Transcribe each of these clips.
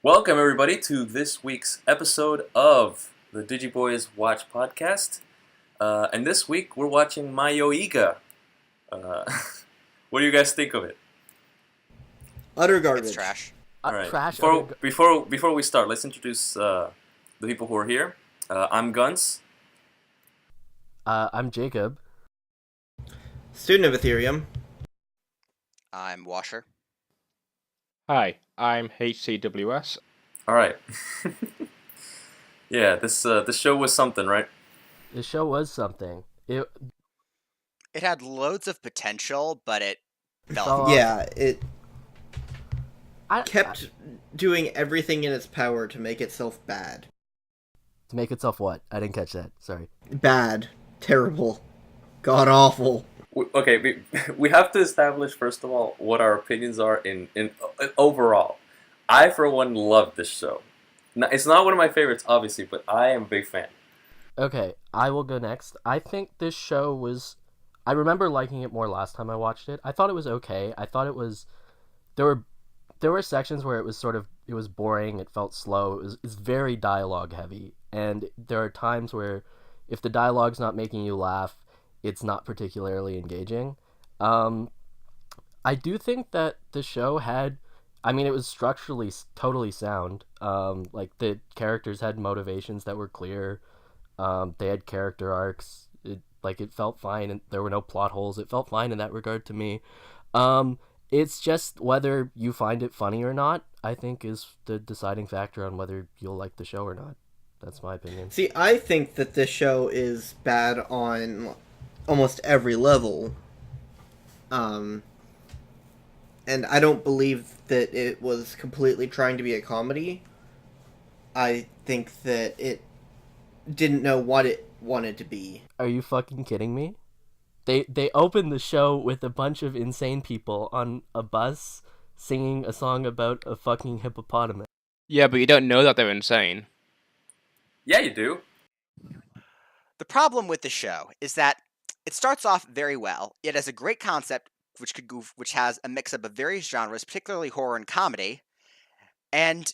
Welcome, everybody, to this week's episode of the Digibois Watch podcast. And this week, we're watching Mayoiga. What do you guys think of it? Utter garbage. It's trash. All right. Trash. Before we start, let's introduce the people who are here. I'm Ghuntz. I'm Jacob. Student of Etherium. I'm Washer. Hi, I'm HCWS. All right. Yeah, this show was something, right? The show was something. It It had loads of potential, but it fell fell off. off. Yeah, it I kept doing everything in its power to make itself bad. to make itself what? I didn't catch that. Sorry. Bad. Terrible. God awful. Okay, we have to establish, first of all, what our opinions are in overall. I, for one, love this show. It's not one of my favorites, obviously, but I am a big fan. Okay, I will go next. I think this show was. I remember liking it more last time I watched it. I thought it was okay. I thought it was. There were sections where it was boring. It felt slow. It's very dialogue heavy, and there are times where, if the dialogue's not making you laugh, it's not particularly engaging. I do think that the show had. I mean, it was structurally totally sound. Like, the characters had motivations that were clear. They had character arcs. It felt fine, and there were no plot holes. It felt fine in that regard to me. It's just whether you find it funny or not, I think, is the deciding factor on whether you'll like the show or not. That's my opinion. See, I think that this show is bad on almost every level. And I don't believe that it was completely trying to be a comedy. I think that it didn't know what it wanted to be. Are you fucking kidding me? They opened the show with a bunch of insane people on a bus singing a song about a fucking hippopotamus. Yeah, but you don't know that they're insane. Yeah, you do. The problem with the show is that it starts off very well. It has a great concept, which has a mix-up of various genres, particularly horror and comedy, and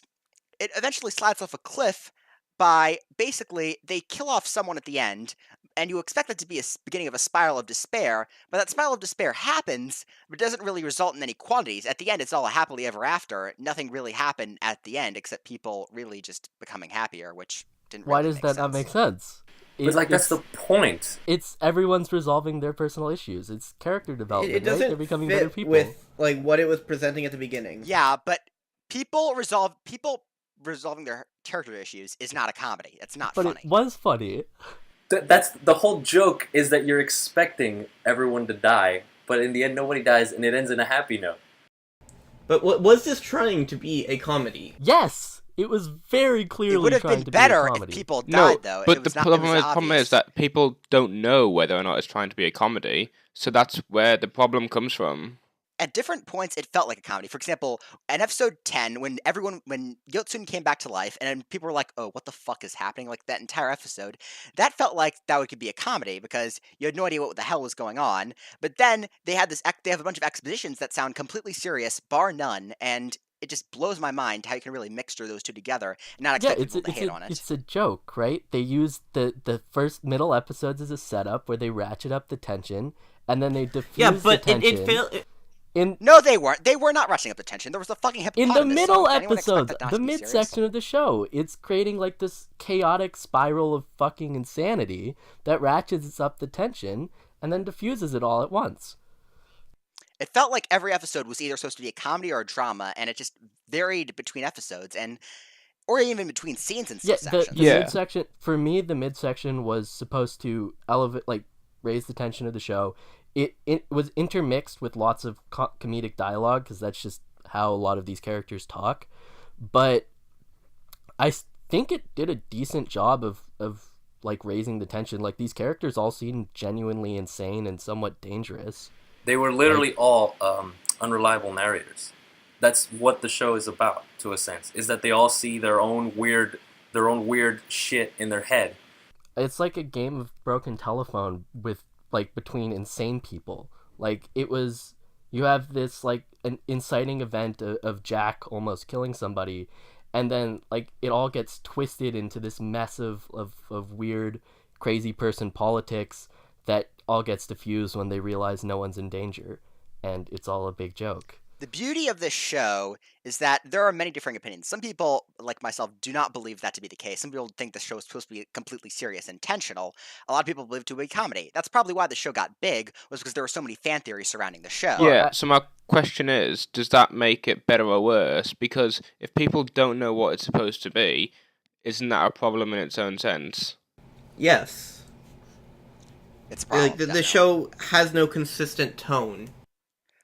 it eventually slides off a cliff by, basically, they kill off someone at the end, and you expect it to be a beginning of a spiral of despair, but that spiral of despair happens, but doesn't really result in any quantities. At the end, it's all a happily ever after. Nothing really happened at the end, except people really just becoming happier, which didn't really Why does that not make sense? But, that's the point. It's everyone's resolving their personal issues. It's character development, It doesn't right? They're becoming better fit people. with what it was presenting at the beginning. Yeah, but people resolving their character issues is not a comedy. It's not But funny. it was funny. That's the whole joke, is that you're expecting everyone to die, but in the end nobody dies, and it ends in a happy note. But was this trying to be a comedy? Yes! It was very clearly It would have trying been to better be a if comedy. people died, No, though. but It the was not- it problem, was problem obvious. is that people don't know whether or not it's trying to be a comedy, so that's where the problem comes from. At different points, it felt like a comedy. For example, in episode 10, when Yotsune came back to life, and people were like, "Oh, what the fuck is happening?" Like, that entire episode, that felt like that could be a comedy because you had no idea what the hell was going on. But then they have a bunch of expositions that sound completely serious, bar none, and it just blows my mind how you can really mixture those two together and not expect people to hate on it. It's a joke, right? They use the first middle episodes as a setup where they ratchet up the tension, and then they diffuse the tension. No, they weren't. They were not rushing up the tension. There was a fucking hippopotamus. In the middle song. Anyone expect episodes, that not the to be midsection serious? of the show, it's creating like this chaotic spiral of fucking insanity that ratchets up the tension and then diffuses it all at once. It felt like every episode was either supposed to be a comedy or a drama, and it just varied between episodes, or even between scenes and Yeah, sections. the Yeah. midsection, for me, the midsection was supposed to raise the tension of the show. It was intermixed with lots of comedic dialogue, because that's just how a lot of these characters talk. But I think it did a decent job of raising the tension. Like, these characters all seem genuinely insane and somewhat dangerous. They were literally all unreliable narrators. That's what the show is about, to a sense, is that they all see their own weird shit in their head. It's like a game of broken telephone with between insane people. Like, it was You have this like an inciting event of Jack almost killing somebody, and then like it all gets twisted into this mess of weird, crazy person politics that all gets diffused when they realize no one's in danger, and it's all a big joke. The beauty of this show is that there are many differing opinions. Some people, like myself, do not believe that to be the case. Some people think the show is supposed to be completely serious, intentional. A lot of people believe it to be a comedy. That's probably why the show got big, was because there were so many fan theories surrounding the show. Yeah, so my question is, does that make it better or worse? Because if people don't know what it's supposed to be, isn't that a problem in its own sense? Yes. It's a problem. Like the show has no consistent tone.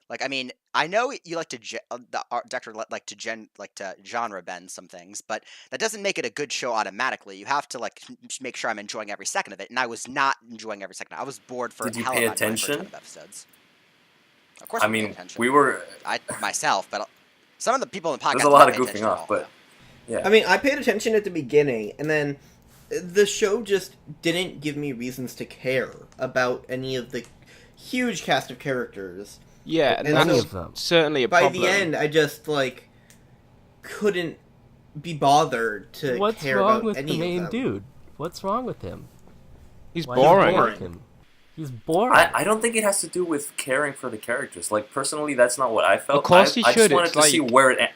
Like, I mean, I know you like to the art director like to genre bend some things, but that doesn't make it a good show automatically. You have to like make sure I'm enjoying every second of it, and I was not enjoying every second. I was bored for Did you hell pay of a ton attention? of episodes. Of course, I we paid mean, attention. we were. I myself, but some of the people in the podcast. There's a lot didn't of pay goofing attention at off, all, but yeah. I mean, I paid attention at the beginning, and then the show just didn't give me reasons to care about any of the huge cast of characters. Yeah, And and so- that's certainly a By problem. the end, I just like couldn't be bothered to What's care wrong about with any the main of them. dude? What's wrong with him? He's Why do you boring. like him? He's boring. I don't think it has to do with caring for the characters. Like personally, that's not what I felt. Of course I you just should, wanted it's to see like- where it.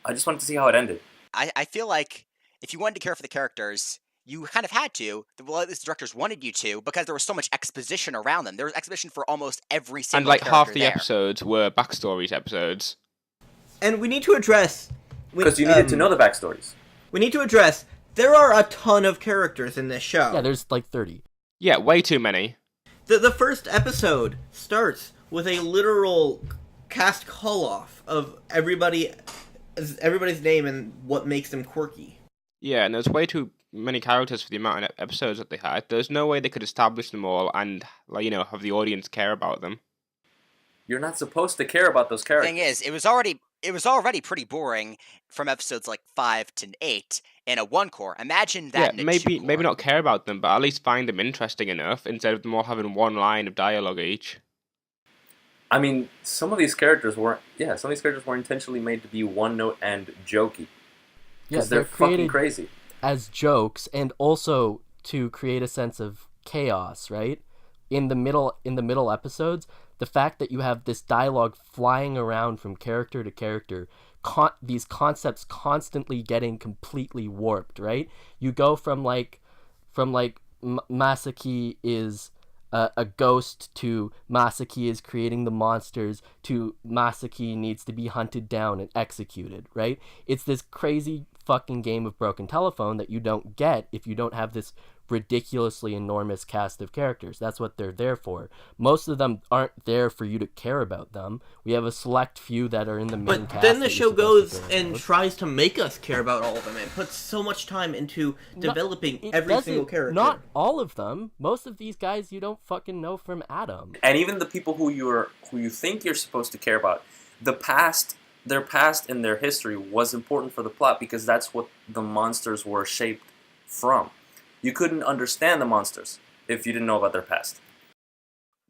I just wanted to see how it ended. I feel like if you wanted to care for the characters, you kind of had to. Well, at least the directors wanted you to, because there was so much exposition around them. There was exposition for almost every single And like character half the there. episodes were backstories episodes. And we need to address Because you needed to know the backstories. We need to address there are a ton of characters in this show. Yeah, there's like 30. Yeah, way too many. The first episode starts with a literal cast call-off of everybody's name and what makes them quirky. Yeah, and there's way too many characters for the amount of episodes that they had. There's no way they could establish them all and, like, have the audience care about them. You're not supposed to care about those The characters. thing is, it was already pretty boring from episodes like 5 to 8 in a one core. Imagine that in Yeah, a maybe two-core. not care about them, but at least find them interesting enough instead of them all having one line of dialogue each. I mean, some of these characters were intentionally made to be one note and jokey. Yeah, Because they're fucking created crazy. as jokes and also to create a sense of chaos, right? In the middle episodes, the fact that you have this dialogue flying around from character to character, these concepts constantly getting completely warped, right? You go from Masaki is a ghost to Masaki is creating the monsters to Masaki needs to be hunted down and executed, right? It's this crazy fucking game of broken telephone that you don't get if you don't have this ridiculously enormous cast of characters. That's what they're there for. Most of them aren't there for you to care about them. We have a select few that are in the main But cast. then the that show you're supposed goes to care and about. tries to make us care about all of them. It puts so much time into developing It every doesn't- single character. Not all of them. Most of these guys you don't fucking know from Adam. And even the people who you think you're supposed to care about, their past and their history was important for the plot because that's what the monsters were shaped from. You couldn't understand the monsters if you didn't know about their past.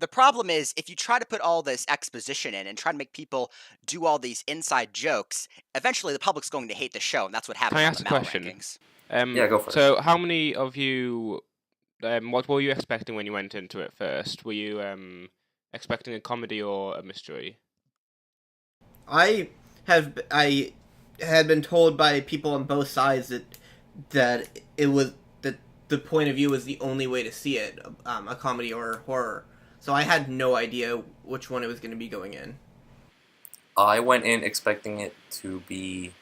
The problem is, if you try to put all this exposition in and try to make people do all these inside jokes, eventually the public's going to hate the show, and that's what happens Can I in ask the a Mal question? rankings. Yeah, go for it. So, how many of you, what were you expecting when you went into it first? Were you expecting a comedy or a mystery? I had been told by people on both sides that it was that the point of view was the only way to see it, a comedy or horror. So I had no idea which one it was going to be going in. I went in expecting it to be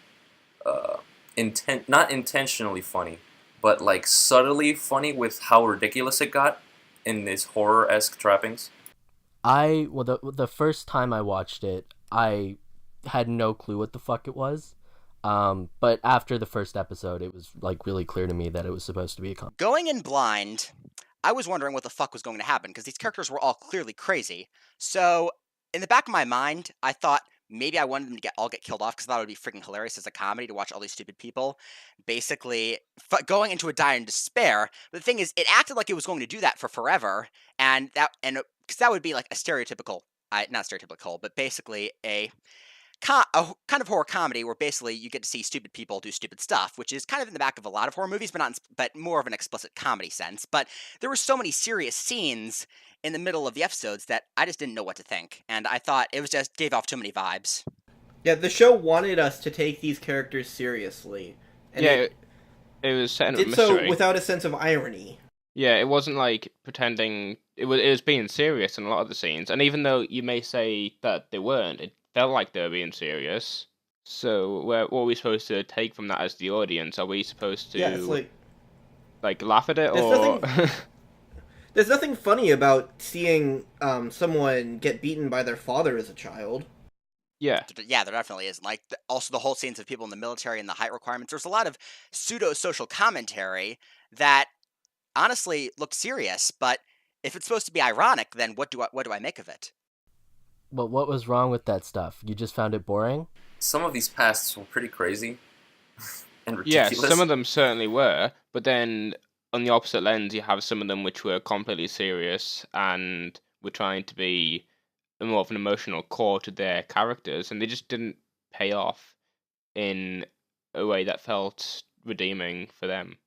not intentionally funny, but like subtly funny with how ridiculous it got in this horror-esque trappings. The first time I watched it, I had no clue what the fuck it was. But after the first episode, it was like really clear to me that it was supposed to be a comedy. Going in blind, I was wondering what the fuck was going to happen, because these characters were all clearly crazy. So, in the back of my mind, I thought maybe I wanted them to all get killed off, because I thought it would be freaking hilarious as a comedy to watch all these stupid people basically going into a dire in despair. But the thing is, it acted like it was going to do that for forever, and because that would be like a stereotypical not stereotypical, but basically a kind of horror comedy where basically you get to see stupid people do stupid stuff, which is kind of in the back of a lot of horror movies, but more of an explicit comedy sense. But there were so many serious scenes in the middle of the episodes that I just didn't know what to think, and I thought it was just gave off too many vibes. Yeah, the show wanted us to take these characters seriously. And it was setting up did mystery. so without a sense of irony. Yeah, it wasn't like pretending. It was being serious in a lot of the scenes, and even though you may say that they weren't, it felt like they were being serious. So, what are we supposed to take from that as the audience? Are we supposed to Yeah, it's like laugh at it, There's or there's nothing funny about seeing someone get beaten by their father as a child. yeah, Yeah, there definitely is. Like, also the whole scenes of people in the military and the height requirements. There's a lot of pseudo-social commentary that honestly looked serious, but if it's supposed to be ironic, then what do I make of it? But what was wrong with that stuff? You just found it boring? Some of these pasts were pretty crazy and yeah? ridiculous. Some of them certainly were, but then on the opposite lens, you have some of them which were completely serious and were trying to be more of an emotional core to their characters, and they just didn't pay off in a way that felt redeeming for them.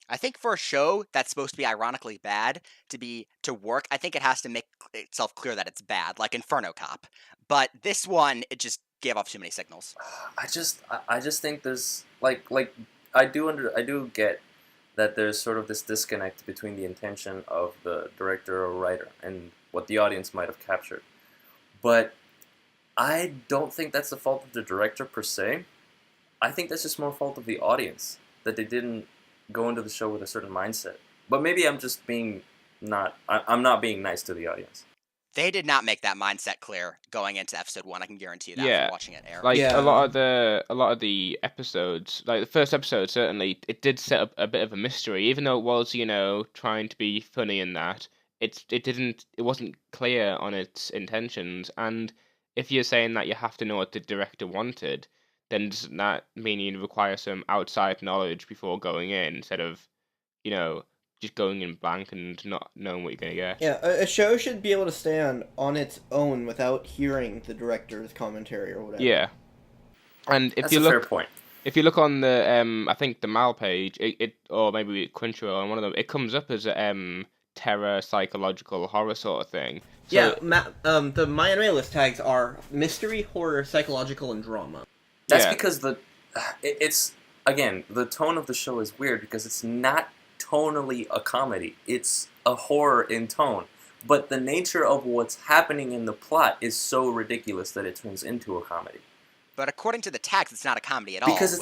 I think for a show that's supposed to be ironically bad to work, I think it has to make itself clear that it's bad, like Inferno Cop. But this one, it just gave off too many signals. I just think there's like I do get that there's sort of this disconnect between the intention of the director or writer and what the audience might have captured. But I don't think that's the fault of the director per se. I think that's just more fault of the audience, that they didn't go into the show with a certain mindset. But maybe I'm just being I'm not being nice to the audience. They did not make that mindset clear going into episode 1. I can guarantee you that Yeah. from watching it air. Like Yeah. a lot of the episodes, like the first episode, certainly it did set up a bit of a mystery, even though it was trying to be funny in that. It wasn't clear on its intentions, and if you're saying that you have to know what the director wanted, then doesn't that mean you require some outside knowledge before going in instead of, just going in blank and not knowing what you're going to get? Yeah, a show should be able to stand on its own without hearing the director's commentary or whatever. Yeah. And if That's you a look fair point. If you look on the I think the Mal page, it or maybe Crunchyroll on one of them, it comes up as a terror, psychological horror sort of thing. So, Yeah, the My Anime list tags are mystery, horror, psychological, and drama. That's yeah. because it's again, the tone of the show is weird because it's not tonally a comedy. It's a horror in tone. But the nature of what's happening in the plot is so ridiculous that it turns into a comedy. But according to the tags, it's not a comedy at all. Because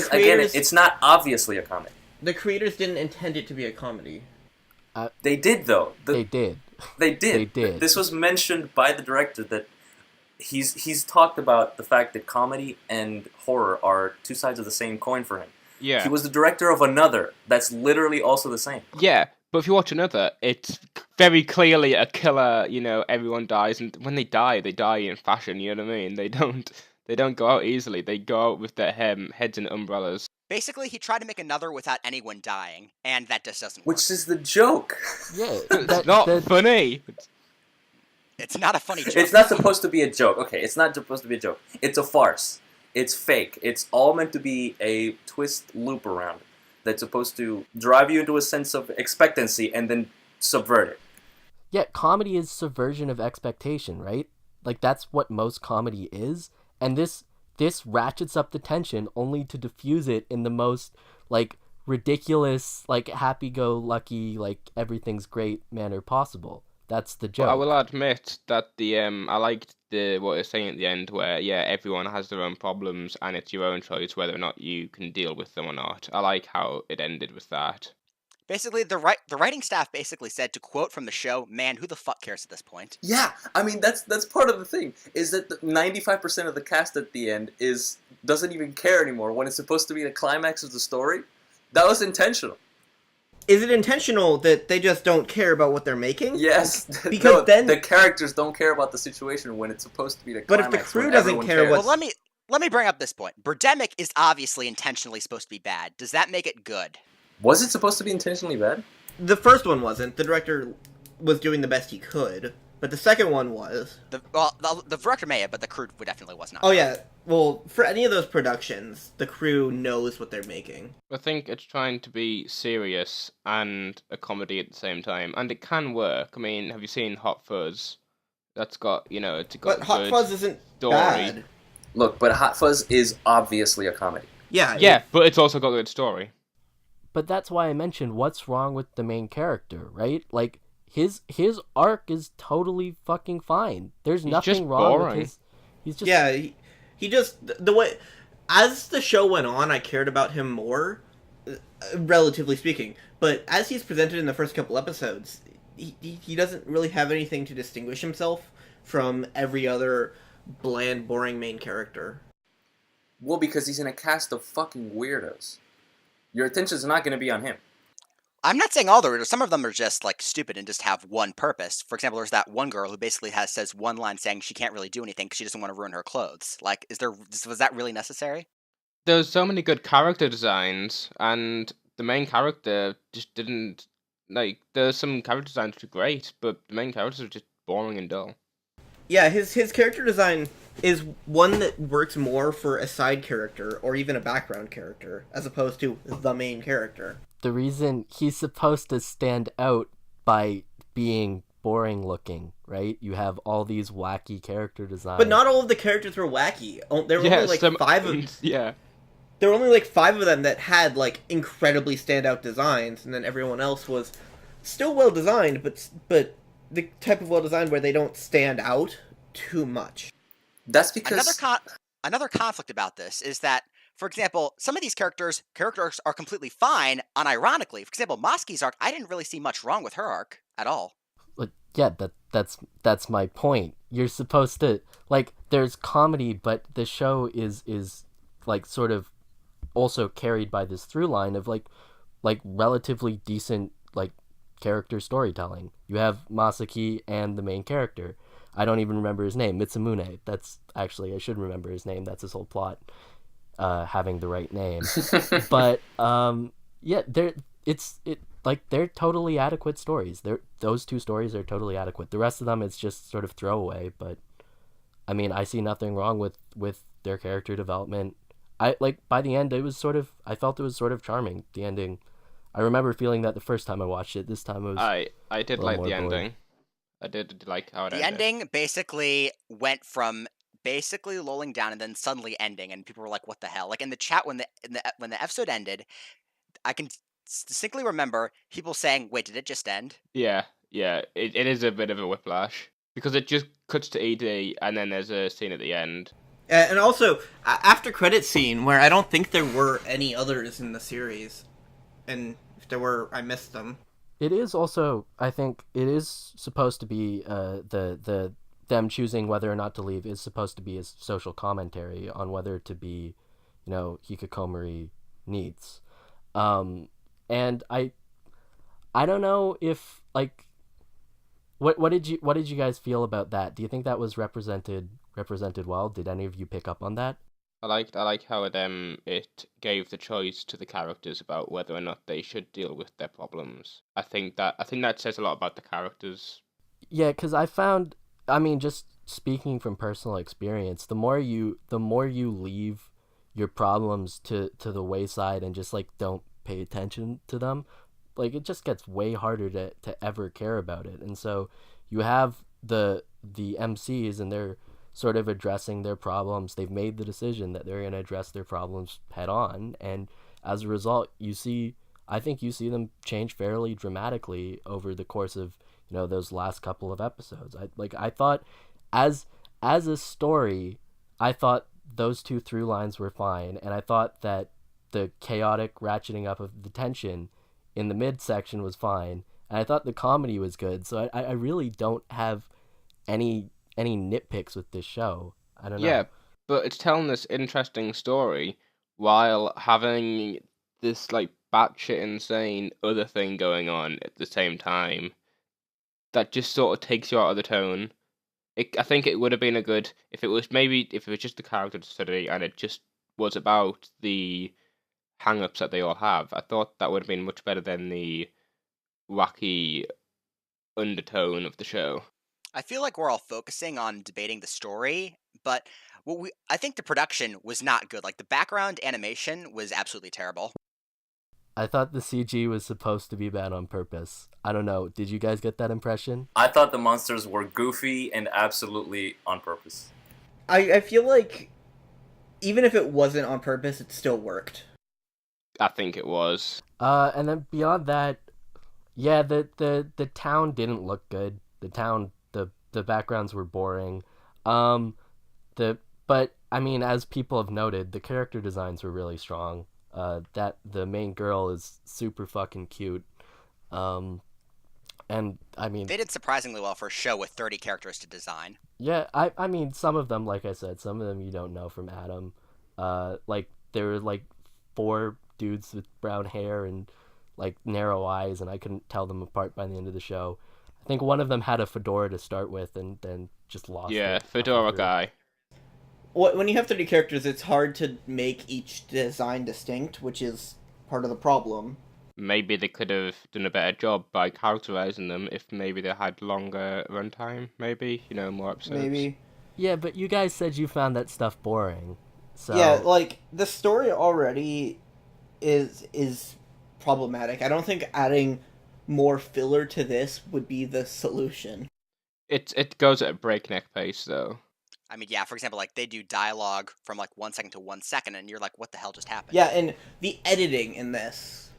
creators- it's not obviously a comedy. The creators didn't intend it to be a comedy. They did though. They did. They did. They did. This was mentioned by the director that he's talked about the fact that comedy and horror are two sides of the same coin for him. yeah. He was the director of another that's literally also the same. Yeah, but if you watch another, it's very clearly a killer, everyone dies, and when they die in fashion, you know what I mean? They don't go out easily, they go out with their heads in umbrellas. Basically, he tried to make another without anyone dying, and that just doesn't work. Which is the joke. Yeah, It's not funny. It's not a funny joke. It's not supposed to be a joke. Okay, it's not supposed to be a joke. It's a farce. It's fake. It's all meant to be a twist loop around it that's supposed to drive you into a sense of expectancy and then subvert it. Yeah, comedy is subversion of expectation, right? Like, that's what most comedy is. And this ratchets up the tension only to diffuse it in the most, ridiculous, happy-go-lucky, everything's great manner possible. That's the joke. But I will admit that I liked what it's saying at the end where, everyone has their own problems and it's your own choice whether or not you can deal with them or not. I like how it ended with that. Basically, the writing staff basically said, to quote from the show, "Man, who the fuck cares at this point?" Yeah, I mean that's part of the thing is that 95% of the cast at the end doesn't even care anymore when it's supposed to be the climax of the story. That was intentional. Is it intentional that they just don't care about what they're making? Yes, Because then the characters don't care about the situation when it's supposed to be the But climax. if the crew when doesn't everyone care cares. what- Well, let me bring up this point. Birdemic is obviously intentionally supposed to be bad. Does that make it good? Was it supposed to be intentionally bad? The first one wasn't. The director was doing the best he could. but the second one was. The director may have, but the crew definitely was not. Oh yeah, well, for any of those productions, the crew knows what they're making. I think it's trying to be serious and a comedy at the same time, and it can work. I mean, have you seen Hot Fuzz? That's got, it's got But Hot good Fuzz isn't story. bad. Look, but Hot Fuzz is obviously a comedy. Yeah, but it's also got a good story. But that's why I mentioned what's wrong with the main character, right? Like his arc is totally fucking fine. There's nothing just wrong boring. with his. He's just he just the way as the show went on, I cared about him more, relatively speaking. But as he's presented in the first couple episodes, he doesn't really have anything to distinguish himself from every other bland, boring main character. Well, because he's in a cast of fucking weirdos. Your attention's not going to be on him. I'm not saying all the weirdos. Some of them are just like stupid and just have one purpose. For example, there's that one girl who basically says one line saying she can't really do anything because she doesn't want to ruin her clothes. Like, was that really necessary? There's so many good character designs, and the main character just didn't There's some character designs which are great, but the main characters are just boring and dull. Yeah, his character design is one that works more for a side character or even a background character as opposed to the main character. The reason he's supposed to stand out by being boring looking, right? You have all these wacky character designs. But not all of the characters were wacky. There were only like five of Yeah. There were only like 5 of them that had like incredibly standout designs, and then everyone else was still well designed, but the type of well designed where they don't stand out too much. That's because another conflict about this is that, for example, some of these characters are completely fine, unironically. For example, Moski's arc, I didn't really see much wrong with her arc at all. Yeah, that's my point. You're supposed to there's comedy, but the show is like sort of also carried by this through line of like relatively decent character storytelling. You have Masaki and the main character. I don't even remember his name. Mitsumune. That's actually, I should remember his name. That's his whole plot. Having the right name. But yeah, they're totally adequate stories. Those 2 stories are totally adequate. The rest of them it's just sort of throwaway, but I mean, I see nothing wrong with their character development. By the end I felt it was sort of charming, the ending. I remember feeling that the first time I watched it. This time it was I did like the ending. I did like how it ended. The ending basically went from basically lulling down and then suddenly ending, and people were like, "What the hell?" Like in the chat when the episode ended, I can distinctly remember people saying, "Wait, did it just end?" Yeah, it is a bit of a whiplash because it just cuts to ED and then there's a scene at the end. And also, after credit scene where I don't think there were any others in the series, and if there were, I missed them. It is also, I think, it is supposed to be the them choosing whether or not to leave is supposed to be a social commentary on whether to be, hikikomori needs, and I don't know if what did you guys feel about that? Do you think that was represented well? Did any of you pick up on that? I like how it gave the choice to the characters about whether or not they should deal with their problems. I think that says a lot about the characters. Yeah, because I found, I mean, just speaking from personal experience, the more you leave your problems to the wayside and just don't pay attention to them, it just gets way harder to ever care about it. And so you have the MCs, and they're sort of addressing their problems. They've made the decision that they're going to address their problems head on, and as a result, I think you see them change fairly dramatically over the course of those last couple of episodes. I thought as a story, I thought those 2 through lines were fine, and I thought that the chaotic ratcheting up of the tension in the midsection was fine, and I thought the comedy was good. So I really don't have any nitpicks with this show. I don't know. Yeah, but it's telling this interesting story while having this batshit insane other thing going on at the same time that just sort of takes you out of the tone. I think it would have been if it was just the character study and it just was about the hang-ups that they all have. I thought that would have been much better than the wacky undertone of the show. I feel like we're all focusing on debating the story, but I think the production was not good. Like the background animation was absolutely terrible. I thought the CG was supposed to be bad on purpose. I don't know. Did you guys get that impression? I thought the monsters were goofy and absolutely on purpose. I feel like even if it wasn't on purpose, it still worked. I think it was. And then beyond that, yeah, the town didn't look good. The backgrounds were boring. But I mean, as people have noted, the character designs were really strong. That the main girl is super fucking cute. And I mean, They did surprisingly well for a show with 30 characters to design. yeah, I mean, some of them, like I said, some of them you don't know from Adam. Like there were like 4 dudes with brown hair and like narrow eyes, and I couldn't tell them apart by the end of the show. I think one of them had a fedora to start with, and then just lost it. Yeah, fedora guy. When you have 30 characters, it's hard to make each design distinct, which is part of the problem. Maybe they could have done a better job by characterizing them if maybe they had longer runtime, maybe, more episodes. Maybe. Yeah, but you guys said you found that stuff boring. So Yeah, like, the story already is problematic. I don't think adding more filler to this would be the solution. It goes at a breakneck pace, though. I mean, yeah, for example, like they do dialogue from like 1 second to 1 second, and you're like, what the hell just happened? Yeah, and the editing in this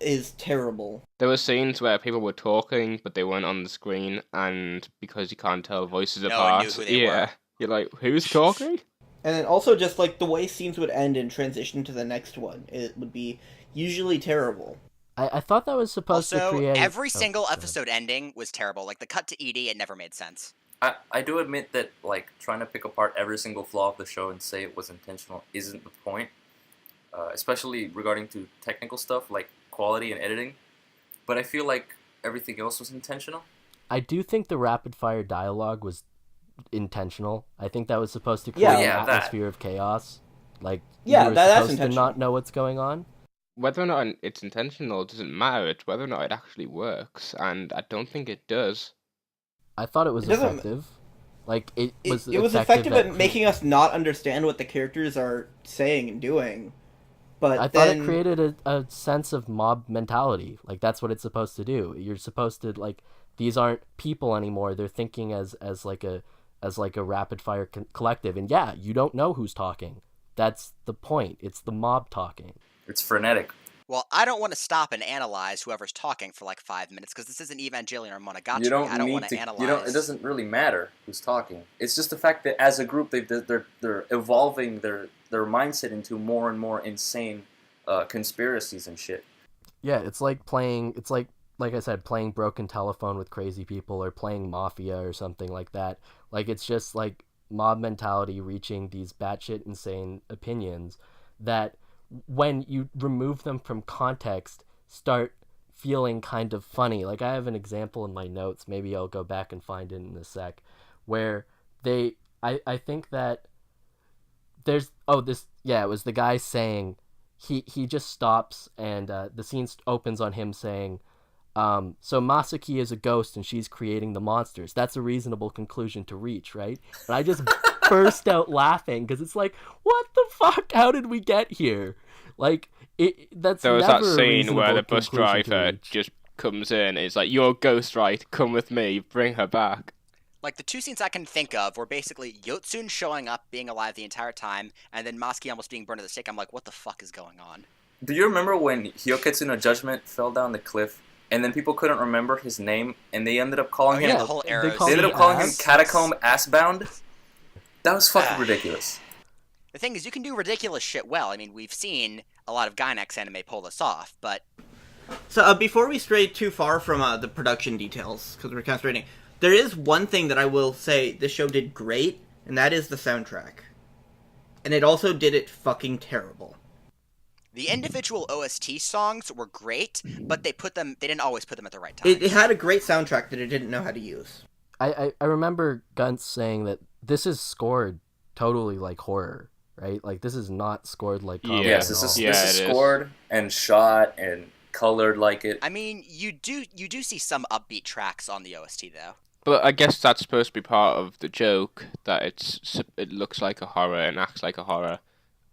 is terrible. There were scenes where people were talking, but they weren't on the screen, and because you can't tell voices No one apart, knew who they were. You're like, who's talking? And then also just, like, the way scenes would end and transition to the next one, it would be usually terrible. I thought that was supposed Also, to create every Oh, single go ahead. episode ending was terrible. Like the cut to Edie, it never made sense. I do admit that, like, trying to pick apart every single flaw of the show and say it was intentional isn't the point, especially regarding to technical stuff like quality and editing. But I feel like everything else was intentional. I do think the rapid fire dialogue was intentional. I think that was supposed to create Yeah. an Yeah, that. atmosphere of chaos. Like, Yeah, you were that's supposed to intentional. not know what's going on. Whether or not it's intentional doesn't matter. It's whether or not it actually works, and I don't think it does. I thought it was It doesn't- effective. Like, it was It was effective at making us not understand what the characters are saying and doing. But I thought then, it created a sense of mob mentality. Like, that's what it's supposed to do. You're supposed to, like, these aren't people anymore. They're thinking as like a rapid fire collective. And yeah, you don't know who's talking. That's the point. It's the mob talking. It's frenetic. Well, I don't want to stop and analyze whoever's talking for like 5 minutes because this isn't Evangelion or Monogatari. You don't I don't need want to. analyze. It doesn't really matter who's talking. It's just the fact that as a group, they're evolving their mindset into more and more insane conspiracies and shit. Yeah, it's like playing. It's like I said, playing Broken Telephone with crazy people, or playing Mafia or something like that. Like, it's just like mob mentality reaching these batshit insane opinions that, when you remove them from context, start feeling kind of funny. Like, I have an example in my notes, maybe I'll go back and find it in a sec, where I think that it was the guy saying, he just stops, and the scene opens on him saying, so Masaki is a ghost and she's creating the monsters. That's a reasonable conclusion to reach, right? And I just burst out laughing because it's like, what the fuck? How did we get here? Like, that's There was never that a scene where reasonable the bus conclusion to driver reach. just comes in. It's like, you're Ghost, right? Come with me. Bring her back. Like, the 2 scenes I can think of were basically Yotsun showing up, being alive the entire time, and then Masaki almost being burned at the stake. I'm like, what the fuck is going on? Do you remember when Hyoketsu no Judgment fell down the cliff, and then people couldn't remember his name, and they ended up calling him. Yeah, the whole they arrows. call They ended him up calling him Ass. Catacomb Assbound. That was fucking ridiculous. The thing is, you can do ridiculous shit well. I mean, we've seen a lot of Gainax anime pull this off, but So before we stray too far from the production details, because we're kind of straying, there is one thing that I will say this show did great, and that is the soundtrack. And it also did it fucking terrible. the individual OST songs were great, but they didn't always put them at the right time. It had a great soundtrack that it didn't know how to use. I remember Ghuntz saying that this is scored totally like horror, right? Like, this is not scored like comedy. Yes, at all. this Yeah, is it is. scored and shot and colored like it. I mean, you do see some upbeat tracks on the OST though. But I guess that's supposed to be part of the joke, that it looks like a horror and acts like a horror.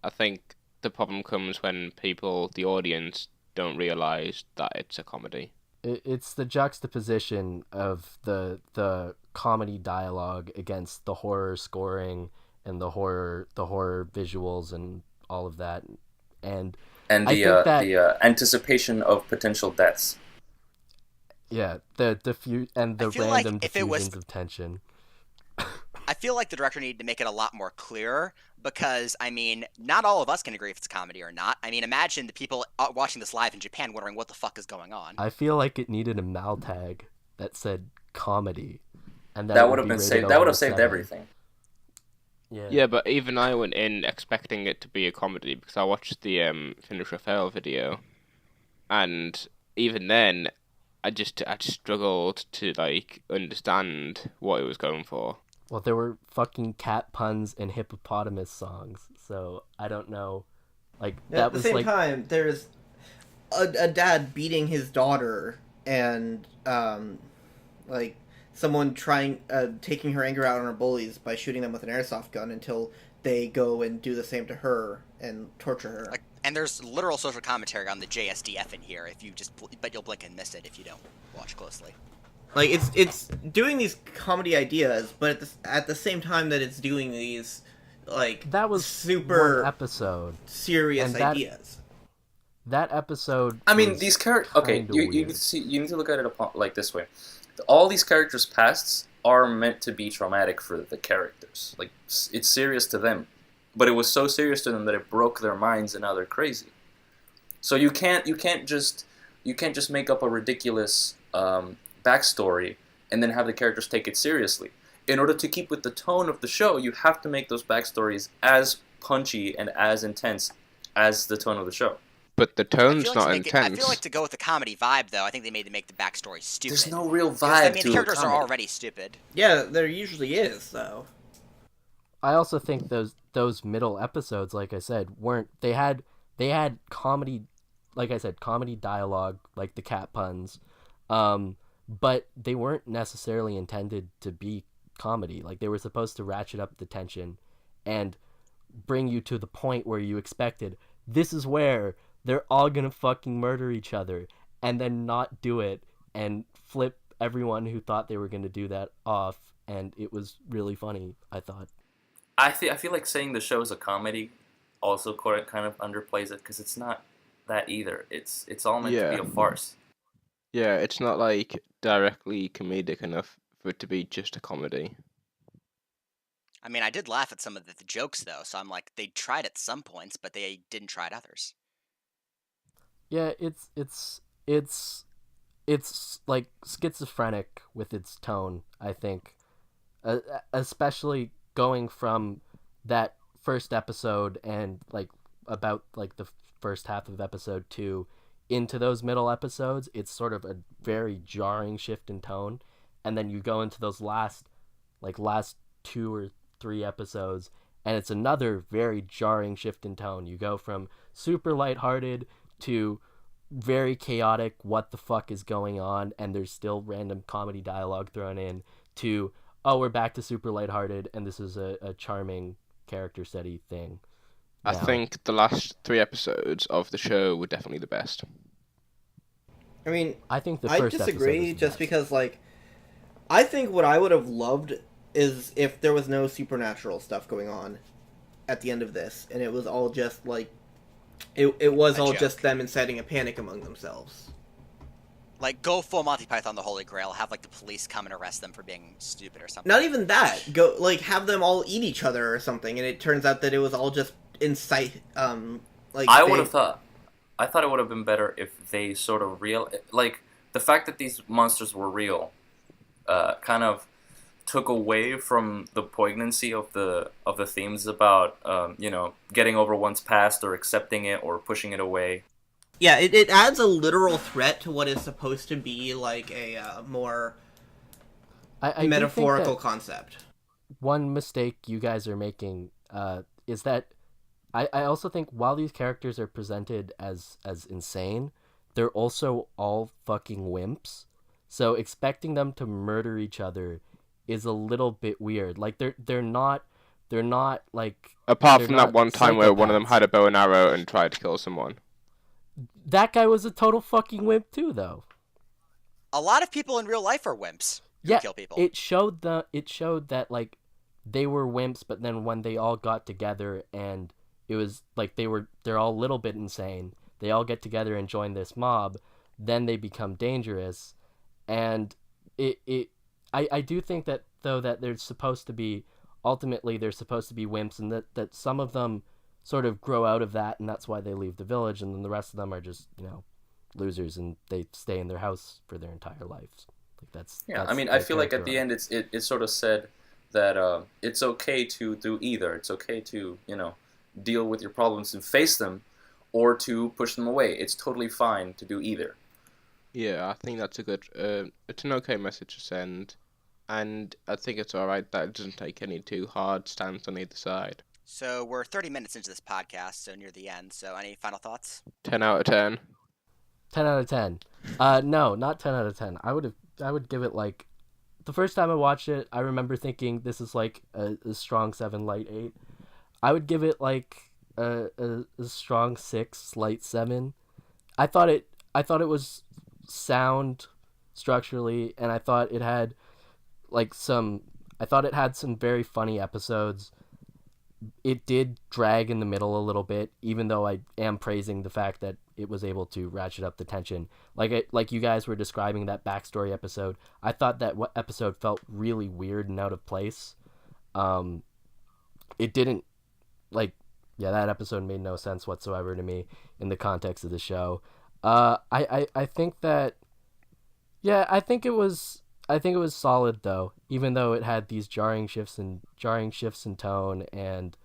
I think the problem comes when people, the audience, don't realize that it's a comedy. It's the juxtaposition of the comedy dialogue against the horror scoring and the horror visuals and all of that, and And I think that the anticipation of potential deaths. yeah, the I feel like random if it was- diffusions of tension. I feel like the director needed to make it a lot more clearer because, I mean, not all of us can agree if it's comedy or not. I mean, imagine the people watching this live in Japan wondering what the fuck is going on. I feel like it needed a mal tag that said comedy, and That it would have be been rated saved. That over would have saved 7. everything. Yeah, but even I went in expecting it to be a comedy because I watched the Finish or Fail video, and even then, I just struggled to like understand what it was going for. Well, there were fucking cat puns and hippopotamus songs, so I don't know. Like At that the was same like time, there's a dad beating his daughter and like someone taking her anger out on her bullies by shooting them with an airsoft gun until they go and do the same to her and torture her. And there's literal social commentary on the JSDF in here. But you'll blink and miss it if you don't watch closely. Like it's doing these comedy ideas, but at the same time that it's doing these like that was super one episode. serious and that- ideas. That episode. I mean, was these characters. Okay, kinda you weird. need to see. You need to look at it like this way. All these characters' pasts are meant to be traumatic for the characters. Like it's serious to them, but it was so serious to them that it broke their minds, and now they're crazy. So you can't just make up a ridiculous backstory and then have the characters take it seriously. In order to keep with the tone of the show, you have to make those backstories as punchy and as intense as the tone of the show. But the I tone's feel, not like intense. I feel like to go with the comedy vibe, though, I think they made to make the backstory stupid. There's no real Because, vibe I mean, to the characters a are comedy. already stupid. Yeah, there usually is though. I also think those middle episodes, like I said, weren't. They had comedy, like I said, comedy dialogue, like the cat puns, but they weren't necessarily intended to be comedy. Like they were supposed to ratchet up the tension and bring you to the point where you expected this is where they're all gonna fucking murder each other, and then not do it and flip everyone who thought they were gonna do that off, and it was really funny, I thought. I feel like saying the show is a comedy also kind of underplays it because it's not that either. It's all meant to be a farce. Yeah, it's not like directly comedic enough for it to be just a comedy. I mean, I did laugh at some of the jokes, though, so I'm like, they tried at some points, but they didn't try at others. Yeah, it's like schizophrenic with its tone, I think, especially going from that first episode and like about like the first half of episode 2 into those middle episodes. It's sort of a very jarring shift in tone, and then you go into those last 2 or 3 episodes, and it's another very jarring shift in tone. You go from super lighthearted to very chaotic, what the fuck is going on, and there's still random comedy dialogue thrown in, to, oh, we're back to super lighthearted, and this is a charming character study thing. I now. think the last 3 episodes of the show were definitely the best. I mean, I think the I first disagree episode is the just best. because, like, I think what I would have loved is if there was no supernatural stuff going on at the end of this, and it was all just, like, it was A all joke. just them inciting a panic among themselves. Like, go full Monty Python the Holy Grail, have, like, the police come and arrest them for being stupid or something. Not even that. Go, like, have them all eat each other or something, and it turns out that it was all just incite, like... I thought it would have been better if they sort of like, the fact that these monsters were real kind of took away from the poignancy of the themes about getting over one's past or accepting it or pushing it away. Yeah, it adds a literal threat to what is supposed to be, like, a more I do think metaphorical that concept. one mistake you guys are making is that I also think while these characters are presented as insane, they're also all fucking wimps. So expecting them to murder each other is a little bit weird. Like they're not like Apart they're from that not one time where one of them psychopaths. had a bow and arrow and tried to kill someone. That guy was a total fucking wimp too, though. A lot of people in real life are wimps who Yeah, kill people. it showed that like they were wimps, but then when they all got together and it was like they're all a little bit insane. They all get together and join this mob, then they become dangerous, and I do think that though that ultimately they're supposed to be wimps, and that some of them sort of grow out of that, and that's why they leave the village, and then the rest of them are just losers, and they stay in their house for their entire lives. Like that's I mean, I feel like at the end it sort of said that it's okay to do either. It's okay to deal with your problems and face them, or to push them away. It's totally fine to do either. Yeah, I think that's a good. It's an okay message to send, and I think it's all right that it doesn't take any too hard stance on either side. So we're 30 minutes into this podcast, so near the end. So any final thoughts? 10 out of 10. 10 out of 10. No, not 10 out of 10. I would give it like, the first time I watched it, I remember thinking this is like a strong 7, light 8. I would give it like a strong 6, light 7. I thought it was sound structurally, and I thought it had some very funny episodes. It did drag in the middle a little bit, even though I am praising the fact that it was able to ratchet up the tension. Like you guys were describing that backstory episode, I thought that episode felt really weird and out of place. It didn't, that episode made no sense whatsoever to me in the context of the show. I think that, I think it was solid though, even though it had these jarring shifts in tone and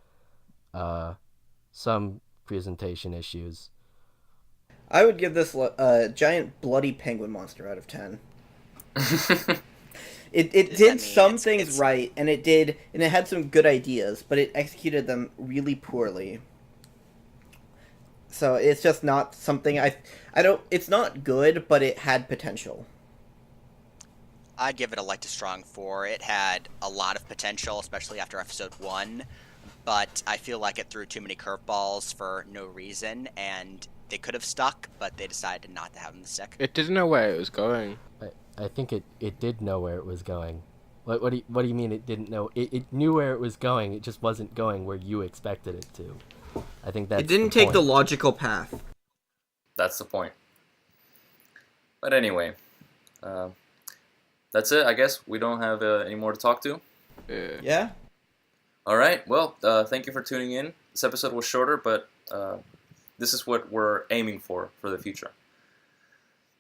some presentation issues. I would give this a giant bloody penguin monster out of 10. It did some things right, and it had some good ideas, but it executed them really poorly. So it's just not something it's not good, but it had potential. I'd give it a light to strong 4. It had a lot of potential, especially after episode 1, but I feel like it threw too many curveballs for no reason, and they could have stuck, but they decided not to have them stick. It didn't know where it was going. I think it did know where it was going. What do you mean it didn't know? It knew where it was going. It just wasn't going where you expected it to. I think that's it didn't take the logical path. That's the point. But anyway, that's it. I guess we don't have any more to talk to. Yeah. All right. Well, thank you for tuning in. This episode was shorter, but this is what we're aiming for the future.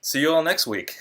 See you all next week.